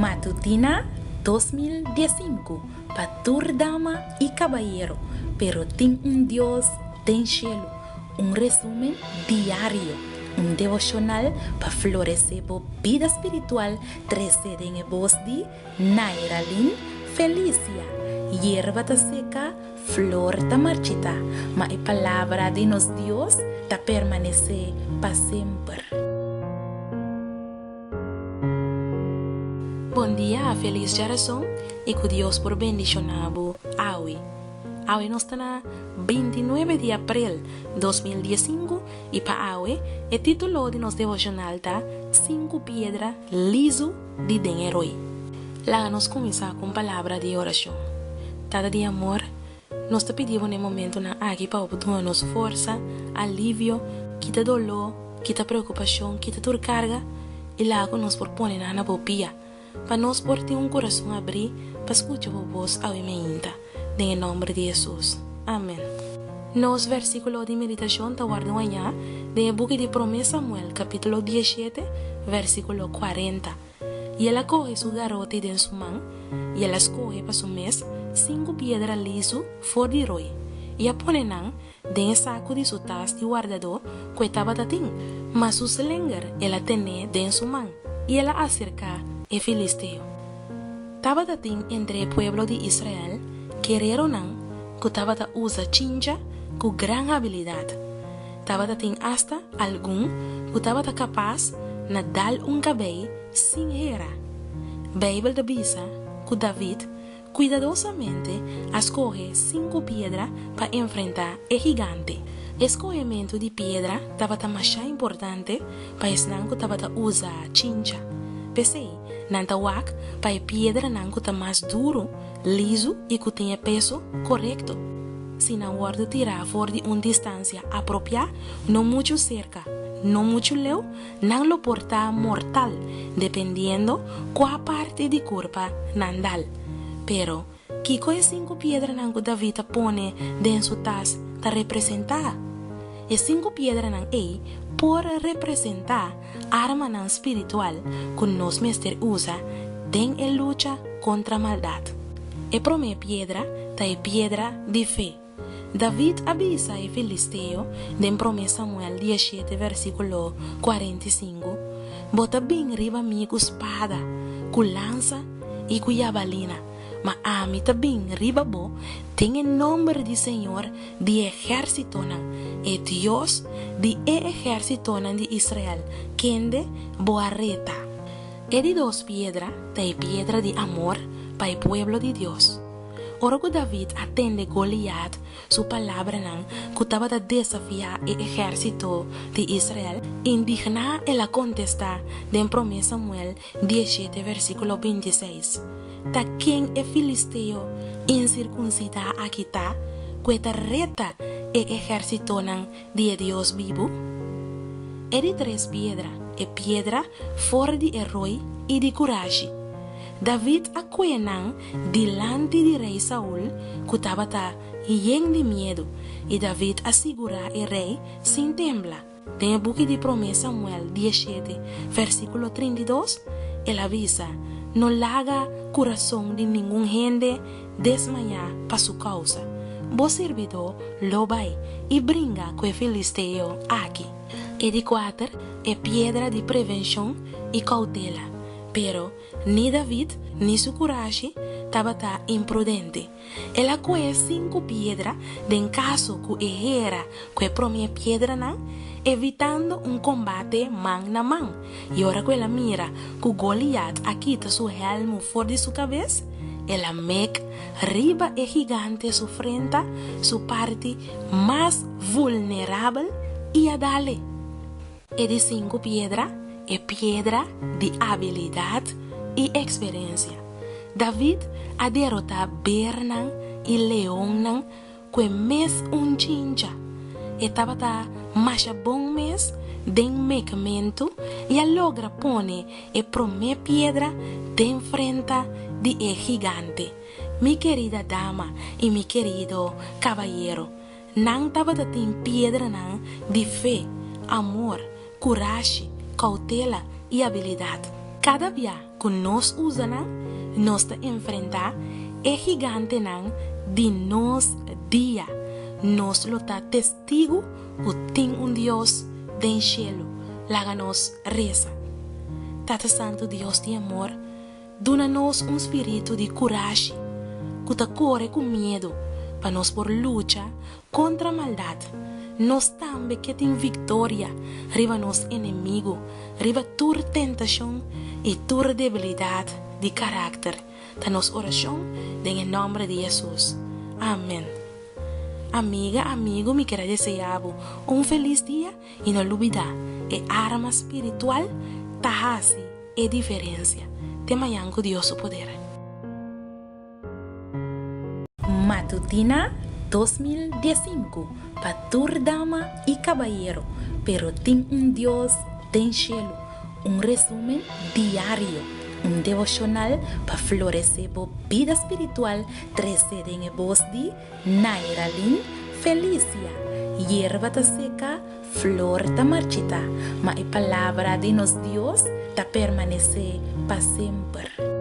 Matutina 2015 para dama y caballero, pero tin un Dios den cielo. Un resumen diario, un devocional para florecer por vida espiritual. 13 en voz de Nairalin Felicia. Hierba ta seca, flor ta marchita, mas a palavra de nos Dios ta permanece para sempre. Bom dia, feliz geração e que Deus por bendicionado hoje. Hoje nós estamos na 29 de abril de 2015 e para hoje o título de nosso devocional está 5 pedras liso de dinheiro. Lá nós começamos com palavra de oração. Tada de amor, nós te pedimos no momento na aqui para obter nossa força, alívio, quita dolor, quita preocupação, quita tua carga e lá nós propõe na bopia. Para nós por ter coração abrir para escutar a voz ao emenda. Em nome de Jesus. Amém. Nos versículo de meditação está guardado amanhã do book de 1 Samuel, capítulo 17, versículo 40. E ela coge seu garoto dentro sua mão e ela escolhe para seu mês 5 pedras liso fora de roi. E a põe dentro do saco de sua taça de guardador que estava tatim, mas o slinger ela tem dentro sua mão e ela acerca e filisteo. Tava tatim entre o povo de Israel, querer ou não, que tava ta usa chincha com grande habilidade. Tava tatim hasta algum que tava ta capaz de dar cabelo sem era. Bíblia avisa que David cuidadosamente escolhe 5 pedras para enfrentar o gigante. Escolhimento de pedra estava mais importante para ensinar que estava usar chincha. Pensei, nanta wak para pedra não que mais duro, liso e que tenha peso correto. Se não guarda tirar fora de uma distância apropriada, não muito cerca, não muito leu, não lo porta mortal, dependendo qual parte de corpo nandal. Pero, que coisa 5 pedras não que David põe dentro sua taça está representar? E 5 pedras não é por representar arma não espiritual que nós mestre usa em a luta contra a maldade. E primeira pedra é a pedra de fé. David avisa a Filisteu em 1 Samuel 17, versículo 45, bota bem riba mim com espada, com lança e com jabalina, mas a mim também riba bo tem o nome de Senhor de exército e Deus de exército de Israel, quende boa reta. E de 2 pedras, tem pedra de amor para o povo de Deus. Ora que David atende Goliat, sua palavra que estava a desafiar o exército de Israel, indigna ela contesta em 1 Samuel 17, versículo 26. Ta quem é filisteu incircuncidado aqui está, que reta o exército de Deus vivo? É de 3 pedras, é pedra fora de herói e de coragem. David acuenang delante de rei Saul, que estava lleno de medo, e David assegura o rei sem temblar. Tem o book de 1 Samuel 17, versículo 32, ele avisa, não larga coração de nenhum gente desmanhar para sua causa. Bo servidor lo vai e brinca com o filisteu aqui. E de 4 é pedra de prevenção e cautela. Pero ni David ni sua coragem estava imprudente. Ela coe 5 pedras em caso que era com a primeira pedra evitando combate mão na mão. E ora que ela mira que Goliat aquita seu helmo fora de sua cabeça, ela mec riba o gigante sua frente, sua parte mais vulnerável e a dale. E de 5 pedras é pedra de habilidade e experiência. David a derrotar Bernan e Leonan com mês chincha. Estava mais bom mês de mecamento e a logra pone a primeira pedra de frente de gigante. Mi querida dama e mi querido caballero, não estava tem pedra de fé, amor, coragem, cautela e habilidade. Cada dia que nos usa nos te enfrenta es gigante de nos día. Nos lo da testigo o ten un Dios del cielo. Láganos reza. Tata Santo Dios de amor, dona-nos un espíritu de coraje, que te corre con miedo, para nos por lucha contra maldad. Nos tambe que ten victoria, riba nos enemigo, riba tu tentación y tu debilidad de carácter. Danos oración en el nombre de Jesús. Amén. Amiga, amigo, me quiero desear un feliz día y no olvida, el arma espiritual tahasi es diferencia. Te mañana Dios su poder. Matutina 2015 para tu dama y caballero, pero ten un Dios del cielo. Un resumen diario, un devocional para florecer por vida espiritual. 13 en el voz de Nairalyn Felicia. Hierba ta seca, flor ta marchita, mas la palabra de nos Dios ta permanece para siempre.